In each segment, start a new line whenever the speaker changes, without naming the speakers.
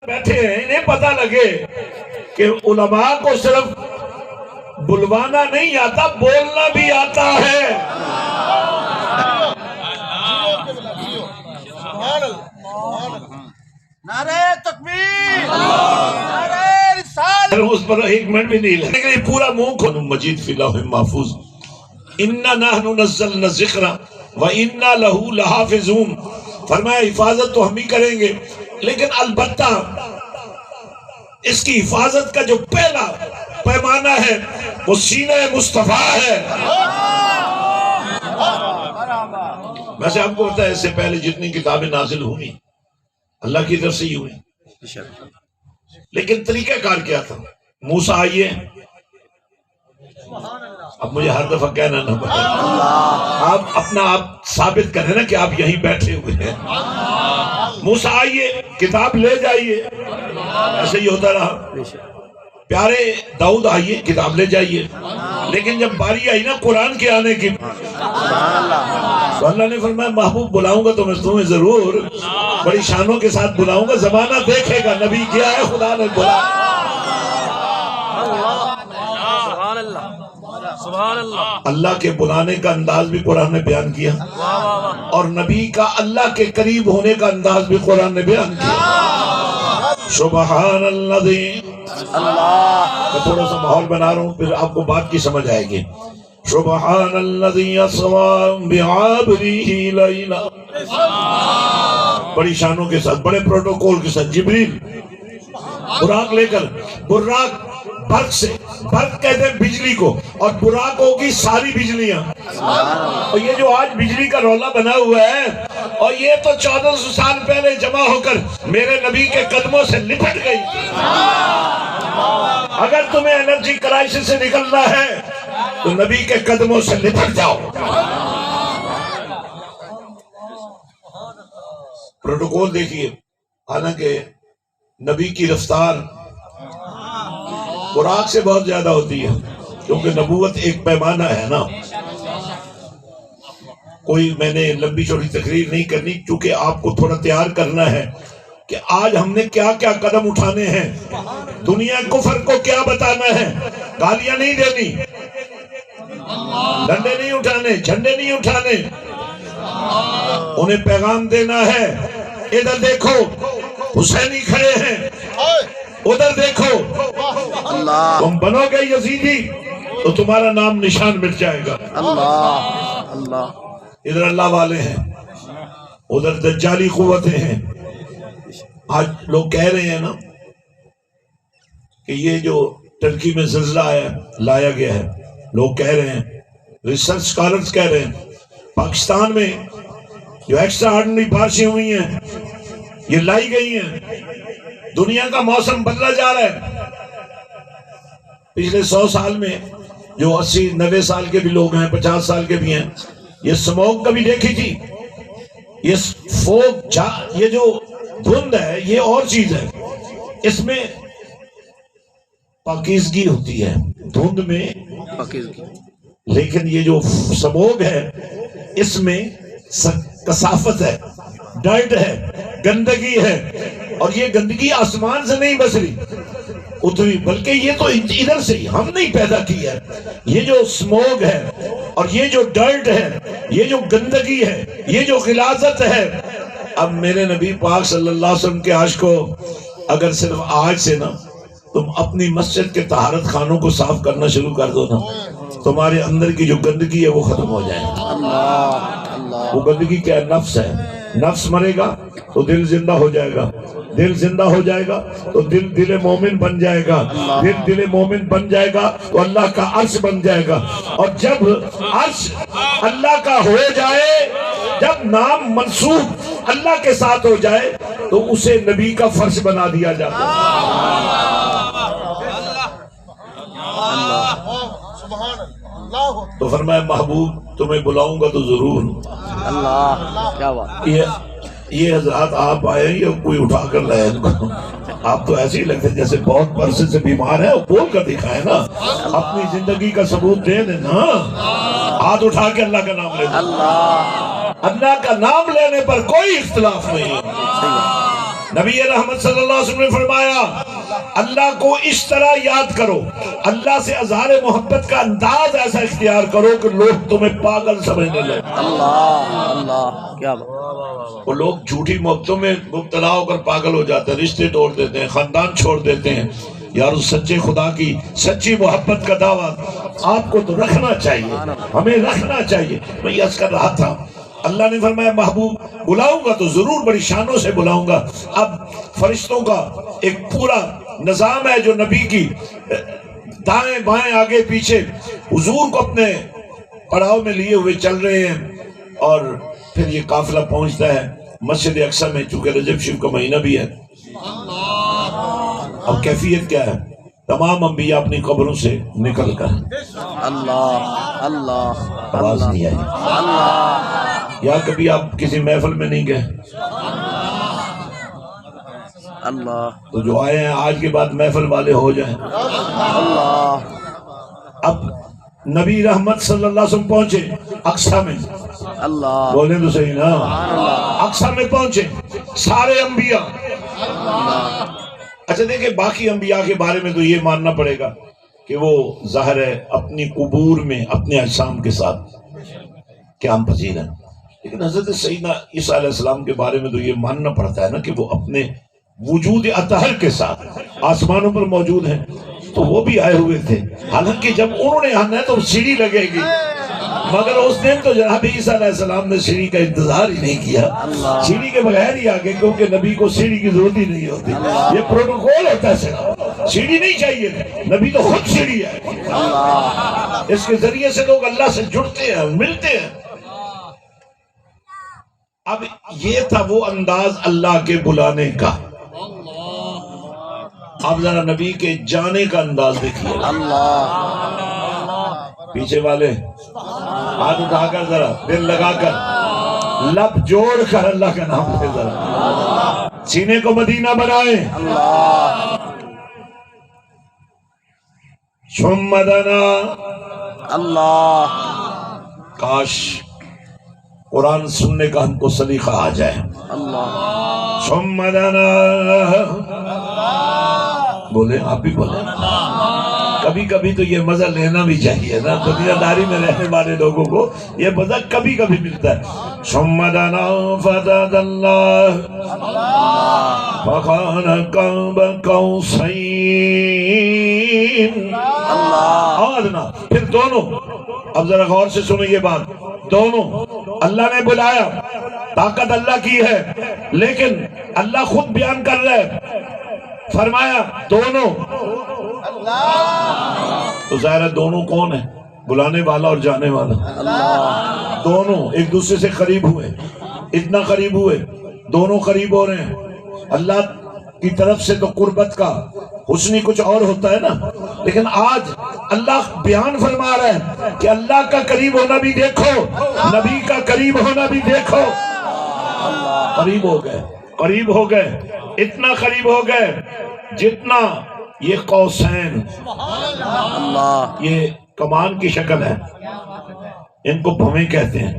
بیٹھے ہیں انہیں پتہ لگے کہ علماء کو صرف بلوانا نہیں آتا، بولنا بھی آتا ہے۔
نعرہ تکبیر، نعرہ رسالت۔
اس پر ایک منٹ بھی نہیں لگے، لیکن پورا منہ کھولو۔ مجید فی لوح محفوظ، اِنَّا نَحْنُ نَزَّلْنَا الذِّکْرَ وَإِنَّا لَهُ لَحَافِظُونَ۔ فرمایا حفاظت تو ہم ہی کریں گے، لیکن البتہ اس کی حفاظت کا جو پہلا پیمانہ ہے وہ سینہ مصطفیٰ ہے۔ ویسے آپ کو پتا ہے اس سے پہلے جتنی کتابیں نازل ہوئی اللہ کی طرف سے ہی ہوئی، لیکن طریقہ کار کیا تھا؟ موسیٰ آئیے، اب مجھے ہر دفعہ کہنا نہ پڑے، آپ اپنا آپ ثابت کریں نا کہ آپ یہیں بیٹھے ہوئے ہیں۔ موسیٰ آئیے، کتاب لے جائیے، ایسے ہی ہوتا رہا۔ پیارے داؤد آئیے، کتاب لے جائیے، لیکن جب باری آئی نا قرآن کے آنے کی تو اللہ نے فرمایا محبوب بلاؤں گا تو میں تمہیں ضرور بڑی شانوں کے ساتھ بلاؤں گا، زمانہ دیکھے گا نبی کیا ہے خدا نے بلا۔ اللہ کے بلانے کا انداز بھی قرآن نے بیان کیا، اور نبی کا اللہ کے قریب ہونے کا انداز بھی قرآن نے بیان کیا۔ سبحان اللہ۔ میں تھوڑا سا ماحول بنا رہا ہوں، پھر آپ کو بات کی سمجھ آئے گی۔ سبحان الذی اسری بعبدہ لیلا، بڑی شانوں کے ساتھ، بڑے پروٹوکول کے ساتھ جبریل براق لے کر، براق برق سے، برق کہتے ہیں بجلی کو، اور براق ہوگی ساری بجلیاں، اور یہ جو آج بجلی کا رولا بنا ہوا ہے، اور یہ تو 1400 سال پہلے جمع ہو کر میرے نبی کے قدموں سے لپٹ گئی۔ اگر تمہیں انرجی کرائسس سے نکلنا ہے تو نبی کے قدموں سے لپٹ جاؤ۔ پروٹوکول دیکھیے، حالانکہ نبی کی رفتار براق سے بہت زیادہ ہوتی ہے، کیونکہ نبوت ایک پیمانہ ہے نا۔ کوئی میں نے لمبی چوڑی تقریر نہیں کرنی، چونکہ آپ کو تھوڑا تیار کرنا ہے کہ آج ہم نے کیا کیا قدم اٹھانے ہیں، دنیا کفر کو کیا بتانا ہے۔ گالیاں نہیں دینی، ڈنڈے نہیں اٹھانے، جھنڈے نہیں اٹھانے، انہیں پیغام دینا ہے۔ ادھر دیکھو حسینی کھڑے ہیں، ادھر دیکھو، تم بنو گے یزیدی تو تمہارا نام نشان مٹ جائے گا۔ ادھر اللہ والے ہیں، ادھر دجالی قوتیں ہیں۔ آج لوگ کہہ رہے ہیں نا کہ یہ جو ترکی میں زلزلہ لایا گیا ہے، لوگ کہہ رہے ہیں، ریسرچ سکالرز کہہ رہے ہیں، پاکستان میں جو ایکسٹرا آرڈنری بارشیں ہوئی ہیں یہ لائی گئی ہیں، دنیا کا موسم بدلا جا رہا ہے۔ پچھلے 100 سال میں جو 80-90 سال کے بھی لوگ ہیں، 50 سال کے بھی ہیں، یہ سموگ کبھی دیکھی تھی؟ یہ فوگ، یہ جو دھند ہے یہ اور چیز ہے، اس میں پاکیزگی ہوتی ہے دھند میں، لیکن یہ جو سموگ ہے اس میں کثافت ہے، ڈرٹ ہے، گندگی ہے، اور یہ گندگی آسمان سے نہیں بس رہی اتری، بلکہ یہ تو ادھر سے ہی ہم نہیں پیدا کی ہے۔ یہ جو سموگ ہے اور یہ جو ڈرٹ ہے، یہ جو گندگی ہے، یہ جو غلاظت ہے، اب میرے نبی پاک صلی اللہ علیہ وسلم کے عاشقو، اگر صرف آج سے نا تم اپنی مسجد کے طہارت خانوں کو صاف کرنا شروع کر دو نا، تمہارے اندر کی جو گندگی ہے وہ ختم ہو جائے گا۔ وہ گندگی کیا ہے؟ نفس ہے۔ نفس مرے گا تو دل زندہ ہو جائے گا، دل زندہ ہو جائے گا تو دل مومن بن جائے گا، دل مومن بن جائے گا تو اللہ کا عرش بن جائے گا، اور جب عرش اللہ کا ہو جائے، جب نام منسوب اللہ کے ساتھ ہو جائے تو اسے نبی کا فرش بنا دیا جاتا ہے۔ تو فرمایا محبوب تمہیں بلاؤں گا تو ضرور۔
کیا بات،
یہ حضرات آپ آئے یا کوئی اٹھا کر لائے ان کو؟ آپ تو ایسے ہی لگتے جیسے بہت عرصے سے بیمار ہے، بول کر دکھائے نا، اپنی زندگی کا ثبوت دے دیں نا، ہاتھ اٹھا کے اللہ کا نام لے دیں۔ اللہ کا نام لینے پر کوئی اختلاف نہیں، نبی رحمت صلی اللہ علیہ وسلم نے فرمایا اللہ کو اس طرح یاد کرو، اللہ سے اظہار محبت کا انداز ایسا اختیار کرو کہ لوگ تمہیں پاگل سمجھنے لگے۔
اللہ اللہ کیا بات۔
وہ لوگ جھوٹی محبتوں میں مبتلا ہو کر پاگل ہو جاتے ہیں، رشتے توڑ دیتے ہیں، خاندان چھوڑ دیتے ہیں۔ یار اس سچے خدا کی سچی محبت کا دعویٰ آپ کو تو رکھنا چاہیے، ہمیں رکھنا چاہیے۔ میں یہ عرض کر رہا تھا، اللہ نے فرمایا محبوب بلاؤں گا تو ضرور بڑی شانوں سے بلاؤں گا۔ اب فرشتوں کا ایک پورا نظام ہے جو نبی کی دائیں بائیں آگے پیچھے حضور کو اپنے پڑاؤ میں لیے ہوئے چل رہے ہیں، اور پھر یہ قافلہ پہنچتا ہے مسجد اقصی میں، چونکہ رجب شریف کا مہینہ بھی ہے۔ اب کیفیت کیا ہے؟ تمام انبیاء اپنی قبروں سے نکل کر،
اللہ اللہ
آواز نہیں آئی،
اللہ
یا کبھی آپ کسی محفل میں نہیں گئے
اللہ
تو جو آئے ہیں آج کے بعد محفل والے ہو جائیں۔
اللہ
اب نبی رحمت صلی اللہ علیہ وسلم پہنچے اقصی میں،
اللہ
بولیں تو صحیح نا، اقصی میں پہنچے سارے انبیاء۔ اچھا دیکھیں باقی انبیاء کے بارے میں تو یہ ماننا پڑے گا کہ وہ ظاہر ہے اپنی قبور میں اپنے اجسام کے ساتھ قیام پذیر ہیں، لیکن حضرت سیدنا عیسیٰ علیہ السلام کے بارے میں تو یہ ماننا پڑتا ہے نا کہ وہ اپنے وجود اطہر کے ساتھ آسمانوں پر موجود ہیں، تو وہ بھی آئے ہوئے تھے۔ حالانکہ جب انہوں نے آنا ہے تو سیڑھی لگے گی، مگر اس دن تو جناب عیسیٰ علیہ السلام نے سیڑھی کا انتظار ہی نہیں کیا، سیڑھی کے بغیر ہی آگے، کیونکہ نبی کو سیڑھی کی ضرورت ہی نہیں ہوتی، یہ پروٹوکول ہوتا ہے، سیڑھی نہیں چاہیے، نبی تو خود سیڑھی ہے، اس کے ذریعے سے لوگ اللہ سے جڑتے ہیں، ملتے ہیں۔ اب یہ تھا وہ انداز اللہ کے بلانے کا۔ اب ذرا نبی کے جانے کا انداز دیکھیے۔ پیچھے والے ہاتھ اٹھا کر ذرا دل لگا کر لب جوڑ کر اللہ کا نام لے، ذرا سینے کو مدینہ بنائیں۔ شمدنا
اللہ
کاش قرآن سننے کا ہم کو سلیقہ آ جائے۔
اللہ
شمدنا بولیں، آپ بھی بولیں، کبھی کبھی تو یہ مزہ لینا بھی چاہیے نا، دنیا داری میں رہنے والے لوگوں کو یہ مزہ کبھی کبھی ملتا ہے۔ شمدنا فتد اللہ فخان قاب قوسین، آواز نہ، پھر دونوں، اب ذرا غور سے سنو یہ بات، دونوں اللہ نے بلایا، طاقت اللہ کی ہے، لیکن اللہ خود بیان کر رہا ہے، فرمایا دونوں، تو ظاہر ہے دونوں کون ہیں؟ بلانے والا اور جانے والا، دونوں ایک دوسرے سے قریب ہوئے، اتنا قریب ہوئے، دونوں قریب ہو رہے ہیں۔ اللہ کی طرف سے تو قربت کا حسنی کچھ اور ہوتا ہے نا، لیکن آج اللہ بیان فرما رہا ہے کہ اللہ کا قریب ہونا بھی دیکھو، نبی کا قریب ہونا بھی دیکھو۔ قریب ہو گئے، قریب ہو گئے، اتنا قریب ہو گئے جتنا یہ قوسین، یہ کمان کی شکل ہے، ان کو بھویں کہتے ہیں،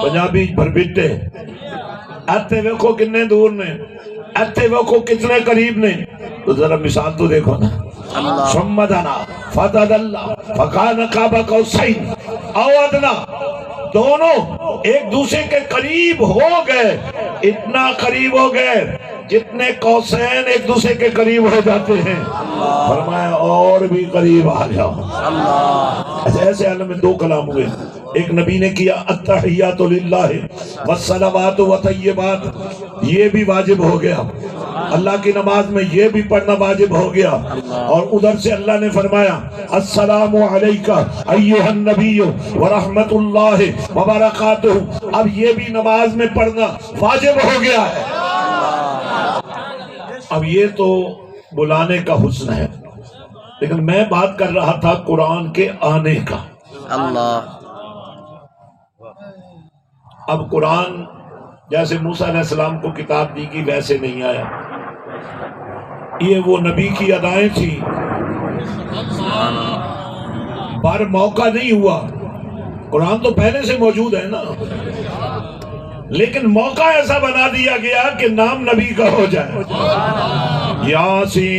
پنجابی بھربٹے، ایتھے ویکھو کتنے دور نے، ایتھے ویکھو کتنے قریب نے، تو ذرا مثال تو دیکھو نا۔ شمدنا فتد اللہ فکان قاب قوسین او ادنی، دونوں ایک دوسرے کے قریب ہو گئے، اتنا قریب ہو گئے جتنے قوسین ایک دوسرے کے قریب ہو جاتے ہیں، فرمایا اور بھی قریب آ جاؤ۔ ایسے عالم میں دو کلام ہوئے، ایک نبی نے کیا التحیات للہ والصلوات والطیبات، یہ بھی واجب ہو گیا، اللہ کی نماز میں یہ بھی پڑھنا واجب ہو گیا، اور ادھر سے اللہ نے فرمایا السلام علیکہ ایھا النبی ورحمت اللہ وبرکاتہ، اب یہ بھی نماز میں پڑھنا واجب ہو گیا ہے۔ اب یہ تو بلانے کا حسن ہے، لیکن میں بات کر رہا تھا قرآن کے آنے کا۔
اللہ
اب قرآن جیسے موسیٰ علیہ السلام کو کتاب دی گئی ویسے نہیں آیا، یہ وہ نبی کی ادائیں تھیں، بر موقع نہیں ہوا، قرآن تو پہلے سے موجود ہے نا، لیکن موقع ایسا بنا دیا گیا کہ نام نبی کا ہو جائے. یاسین